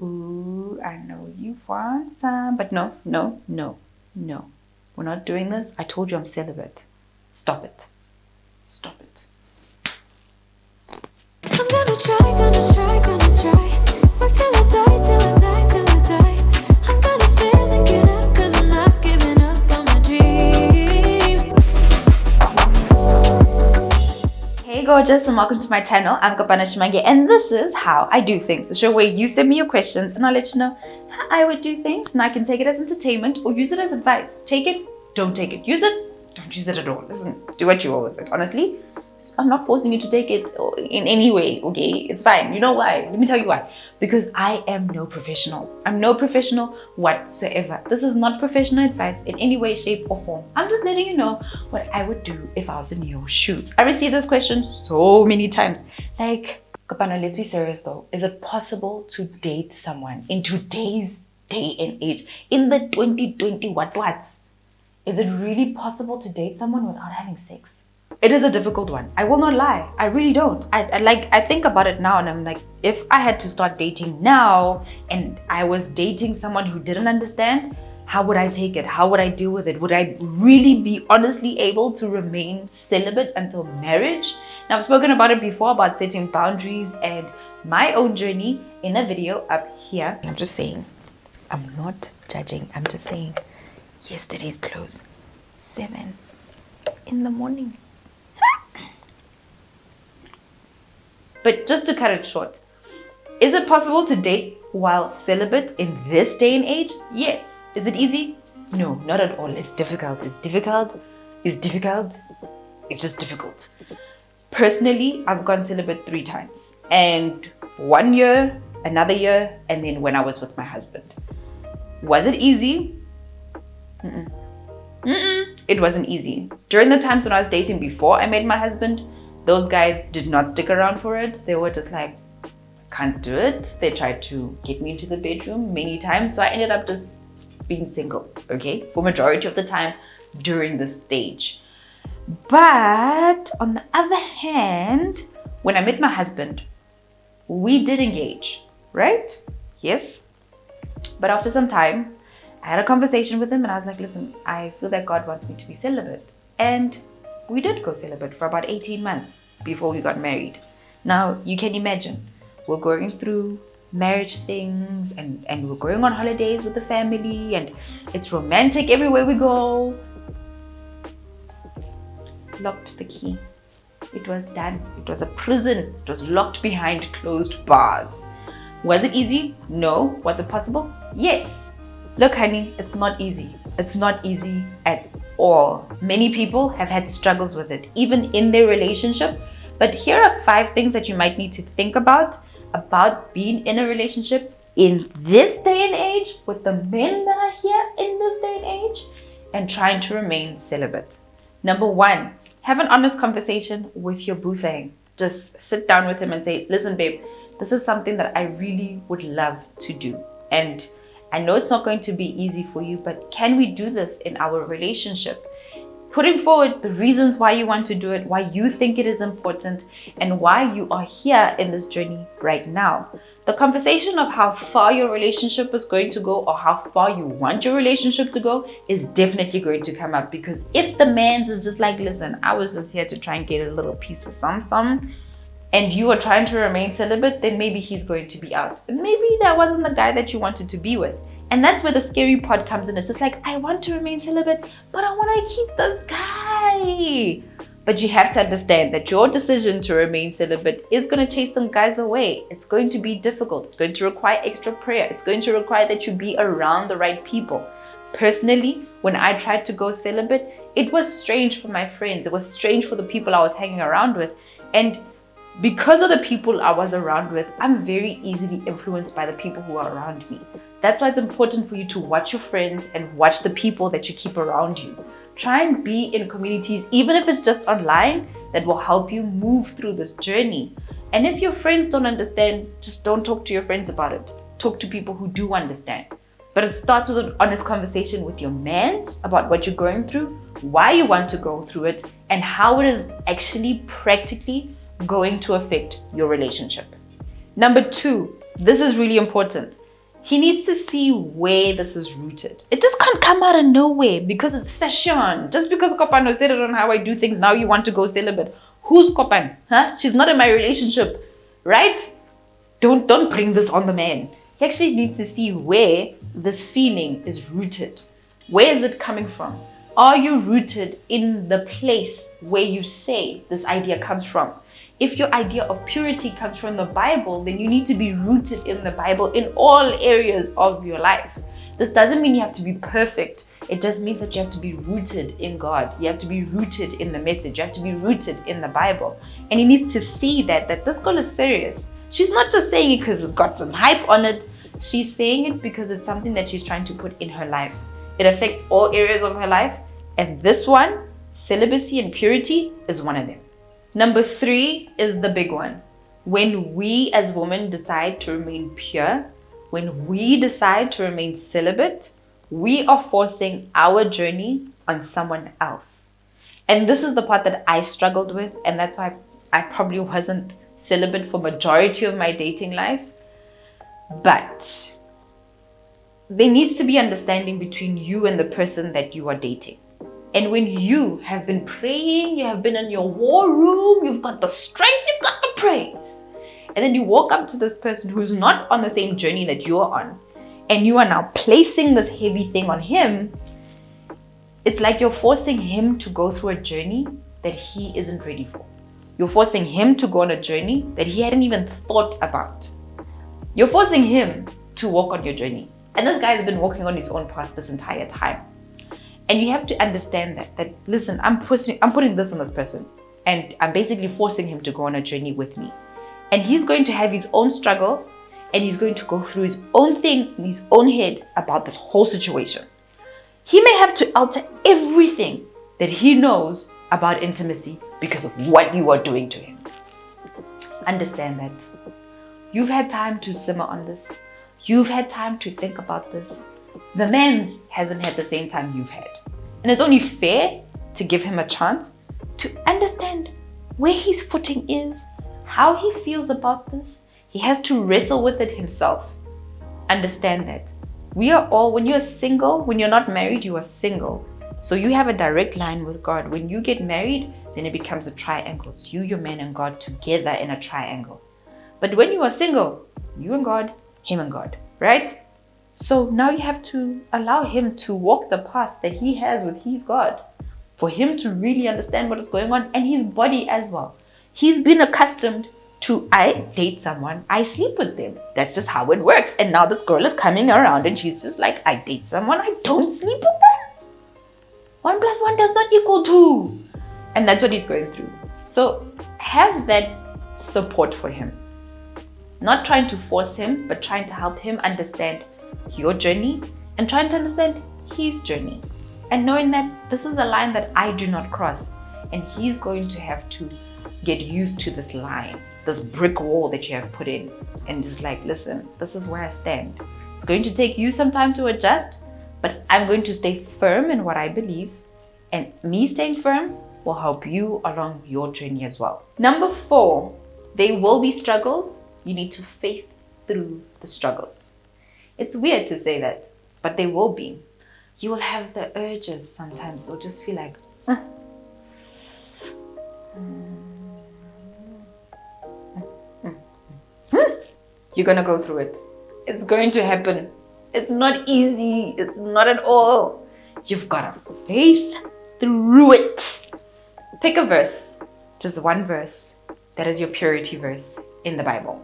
Ooh, I know you want some, but no. We're not doing this. I told you I'm celibate. Stop it. Stop it. I'm gonna try. Work till I die. I'm gonna fail and get up, 'cause I'm not giving up on my dream. Hey gorgeous, and welcome to my channel. I'm Kopano Shimange, and this is how I do things. The show where you send me your questions and I'll let you know how I would do things, and I can take it as entertainment or use it as advice. Take it, don't take it. Use it, don't use it at all. Listen, do what you will with it. Honestly, I'm not forcing you to take it in any way, okay? It's fine. You know why? Let me tell you why. Because I am no professional. I'm no professional whatsoever. This is not professional advice in any way, shape, or form. I'm just letting you know what I would do if I was in your shoes. I received this question so many times. Like, Kopano, let's be serious though. Is it possible to date someone in today's day and age? In the 2020 what's? Is it really possible to date someone without having sex? It is a difficult one. I will not lie. I really don't. I think about it now and I'm like, if I had to start dating now and I was dating someone who didn't understand, how would I take it? How would I deal with it? Would I really be honestly able to remain celibate until marriage? Now, I've spoken about it before, about setting boundaries and my own journey in a video up here. I'm just saying, I'm not judging. I'm just saying, yesterday's close, 7 in the morning. But just to cut it short, is it possible to date while celibate in this day and age? Yes. Is it easy? No, not at all. It's difficult. It's just difficult. Personally, I've gone celibate 3 times. And 1 year, another year, and then when I was with my husband. Was it easy? It wasn't easy. During the times when I was dating before I met my husband, those guys did not stick around for it. They were just like, can't do it. They tried to get me into the bedroom many times. So I ended up just being single, okay? For majority of the time during this stage. But on the other hand, when I met my husband, we did engage, right? Yes. But after some time, I had a conversation with him and I was like, listen, I feel that God wants me to be celibate. And we did go celibate for about 18 months before we got married. Now, you can imagine, we're going through marriage things and we're going on holidays with the family and it's romantic everywhere we go. Locked the key. It was done. It was a prison. It was locked behind closed bars. Was it easy? No. Was it possible? Yes. Look, honey, it's not easy. It's not easy at all. Many people have had struggles with it, even in their relationship. But here are 5 things that you might need to think about being in a relationship in this day and age with the men that are here in this day and age and trying to remain celibate. Number 1, have an honest conversation with your boo thing. Just sit down with him and say, listen, babe, this is something that I really would love to do. And I know it's not going to be easy for you, but can we do this in our relationship? Putting forward the reasons why you want to do it, why you think it is important, and why you are here in this journey right now. The conversation of how far your relationship is going to go or how far you want your relationship to go is definitely going to come up, because if the man's is just like, listen, I was just here to try and get a little piece of some, and you are trying to remain celibate, then maybe he's going to be out. And maybe that wasn't the guy that you wanted to be with. And that's where the scary part comes in. It's just like, I want to remain celibate, but I want to keep this guy. But you have to understand that your decision to remain celibate is going to chase some guys away. It's going to be difficult. It's going to require extra prayer. It's going to require that you be around the right people. Personally, when I tried to go celibate, it was strange for my friends. It was strange for the people I was hanging around with. And because of the people I was around with, I'm very easily influenced by the people who are around me. That's why it's important for you to watch your friends and watch the people that you keep around you. Try and be in communities, even if it's just online, that will help you move through this journey. And if your friends don't understand, just don't talk to your friends about it. Talk to people who do understand. But it starts with an honest conversation with your mans about what you're going through, why you want to go through it, and how it is actually practically going to affect your relationship. Number 2, this is really important. He needs to see where this is rooted. It just can't come out of nowhere because it's fashion. Just because Kopano said it on How I Do Things, now you want to go celibate. Who's Kopano? Huh? She's not in my relationship, right? Don't bring this on the man. He actually needs to see where this feeling is rooted. Where is it coming from? Are you rooted in the place where you say this idea comes from? If your idea of purity comes from the Bible, then you need to be rooted in the Bible in all areas of your life. This doesn't mean you have to be perfect. It just means that you have to be rooted in God. You have to be rooted in the message. You have to be rooted in the Bible. And he needs to see that this girl is serious. She's not just saying it because it's got some hype on it. She's saying it because it's something that she's trying to put in her life. It affects all areas of her life. And this one, celibacy and purity, is one of them. Number 3 is the big one. When we as women decide to remain pure, when we decide to remain celibate, we are forcing our journey on someone else. And this is the part that I struggled with, and that's why I probably wasn't celibate for majority of my dating life. But there needs to be understanding between you and the person that you are dating. And when you have been praying, you have been in your war room, you've got the strength, you've got the praise. And then you walk up to this person who's not on the same journey that you're on, and you are now placing this heavy thing on him. It's like you're forcing him to go through a journey that he isn't ready for. You're forcing him to go on a journey that he hadn't even thought about. You're forcing him to walk on your journey. And this guy has been walking on his own path this entire time. And you have to understand that listen, I'm putting this on this person, and I'm basically forcing him to go on a journey with me. And he's going to have his own struggles, and he's going to go through his own thing in his own head about this whole situation. He may have to alter everything that he knows about intimacy because of what you are doing to him. Understand that. You've had time to simmer on this. You've had time to think about this. The man's hasn't had the same time you've had. And it's only fair to give him a chance to understand where his footing is, how he feels about this. He has to wrestle with it himself. Understand that. We are all, when you're single, when you're not married, you are single. So you have a direct line with God. When you get married, then it becomes a triangle. It's you, your man, and God together in a triangle. But when you are single, you and God, him and God, right? So now you have to allow him to walk the path that he has with his God, for him to really understand what is going on, and his body as well. He's been accustomed to, I date someone, I sleep with them. That's just how it works. And now this girl is coming around and she's just like, I date someone, I don't sleep with them. 1 + 1 does not equal 2. And that's what he's going through. So have that support for him. Not trying to force him, but trying to help him understand your journey and trying to understand his journey. And knowing that this is a line that I do not cross. And he's going to have to get used to this line, this brick wall that you have put in. And just like, listen, this is where I stand. It's going to take you some time to adjust, but I'm going to stay firm in what I believe. And me staying firm will help you along your journey as well. Number 4, there will be struggles. You need to faith through the struggles. It's weird to say that, but they will be. You will have the urges sometimes. You'll just feel like, You're going to go through it. It's going to happen. It's not easy. It's not at all. You've got to faith through it. Pick a verse, just one verse, that is your purity verse in the Bible.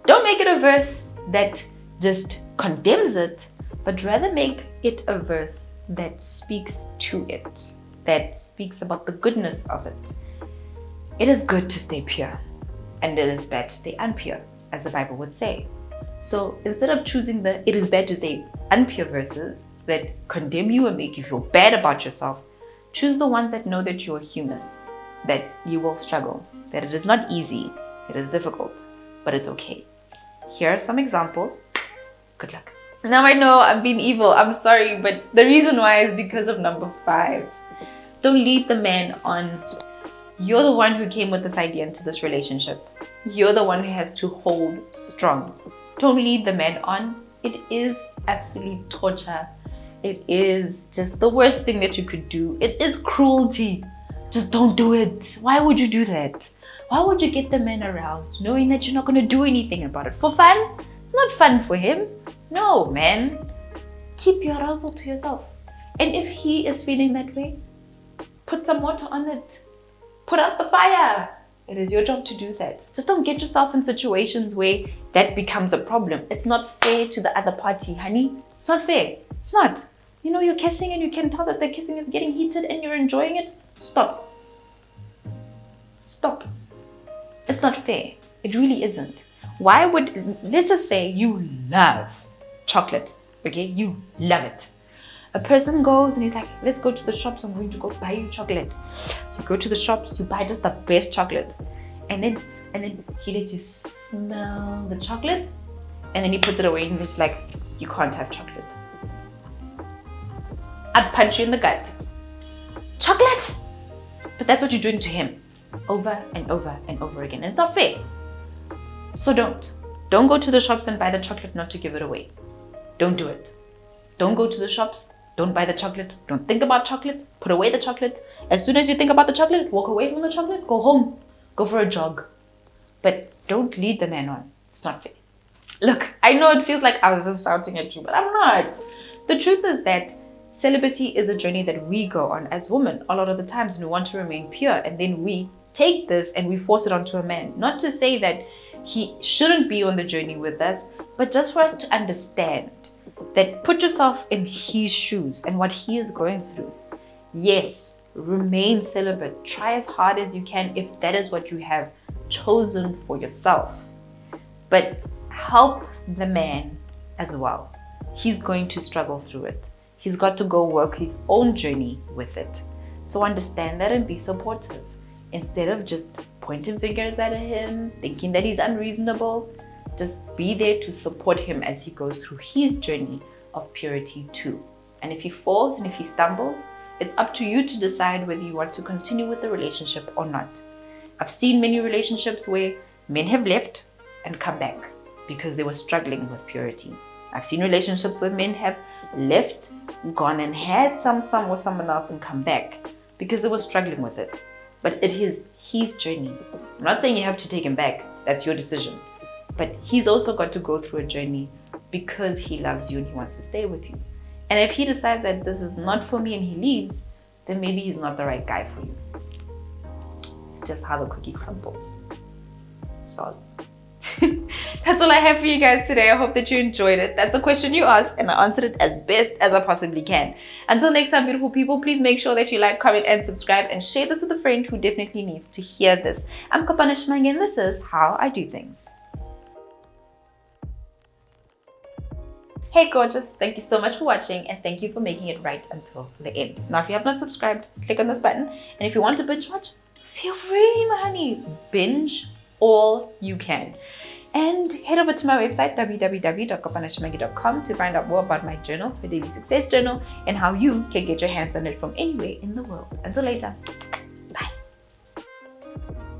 Don't make it a verse that just condemns it, but rather make it a verse that speaks to it, that speaks about the goodness of it. It is good to stay pure, and it is bad to stay unpure, as the Bible would say. So instead of choosing the it is bad to stay unpure verses that condemn you and make you feel bad about yourself, choose the ones that know that you're human, that you will struggle, that it is not easy, it is difficult, but it's okay. Here are some examples. Good luck. Now I know I'm being evil, I'm sorry, but the reason why is because of number 5. Don't lead the man on. You're the one who came with this idea into this relationship. You're the one who has to hold strong. Don't lead the man on. It is absolute torture. It is just the worst thing that you could do. It is cruelty. Just don't do it. Why would you do that? Why would you get the man aroused knowing that you're not going to do anything about it? For fun? It's not fun for him. No, man. Keep your arousal to yourself. And if he is feeling that way, put some water on it. Put out the fire. It is your job to do that. Just don't get yourself in situations where that becomes a problem. It's not fair to the other party, honey. It's not fair. It's not. You know, you're kissing and you can tell that the kissing is getting heated and you're enjoying it. Stop. Stop. It's not fair. It really isn't. Why would, let's just say you love chocolate, okay? You love it. A person goes and he's like, let's go to the shops, I'm going to go buy you chocolate. You go to the shops, you buy just the best chocolate. And then he lets you smell the chocolate and then he puts it away and he's like, you can't have chocolate. I'd punch you in the gut. Chocolate? But that's what you're doing to him over and over and over again. And it's not fair. So don't go to the shops and buy the chocolate not to give it away. Don't do it. Don't go to the shops. Don't buy the chocolate. Don't think about chocolate. Put away the chocolate. As soon as you think about the chocolate, walk away from the chocolate. Go home. Go for a jog. But don't lead the man on. It's not fair. Look, I know it feels like I was just shouting at you, but I'm not. The truth is that celibacy is a journey that we go on as women a lot of the times, and we want to remain pure, and then we take this and we force it onto a man. Not to say that he shouldn't be on the journey with us, but just for us to understand that put yourself in his shoes and what he is going through. Yes, remain celibate. Try as hard as you can if that is what you have chosen for yourself. But help the man as well. He's going to struggle through it. He's got to go work his own journey with it. So understand that and be supportive. Instead of just pointing fingers at him, thinking that he's unreasonable, just be there to support him as he goes through his journey of purity too. And if he falls and if he stumbles, it's up to you to decide whether you want to continue with the relationship or not. I've seen many relationships where men have left and come back because they were struggling with purity. I've seen relationships where men have left, gone and had some with someone else and come back because they were struggling with it. But it is his journey. I'm not saying you have to take him back. That's your decision. But he's also got to go through a journey because he loves you and he wants to stay with you. And if he decides that this is not for me and he leaves, then maybe he's not the right guy for you. It's just how the cookie crumbles. Soz. That's all I have for you guys today. I hope that you enjoyed it. That's the question you asked and I answered it as best as I possibly can. Until next time, beautiful people, please make sure that you like, comment and subscribe and share this with a friend who definitely needs to hear this. I'm Kopano Shimange and this is How I Do Things. Hey gorgeous, thank you so much for watching and thank you for making it right until the end. Now if you have not subscribed, click on this button, and if you want to binge watch, feel free my honey, binge all you can. And head over to my website www.kopanoshimenge.com to find out more about my journal, the Daily Success Journal, and how you can get your hands on it from anywhere in the world. Until later.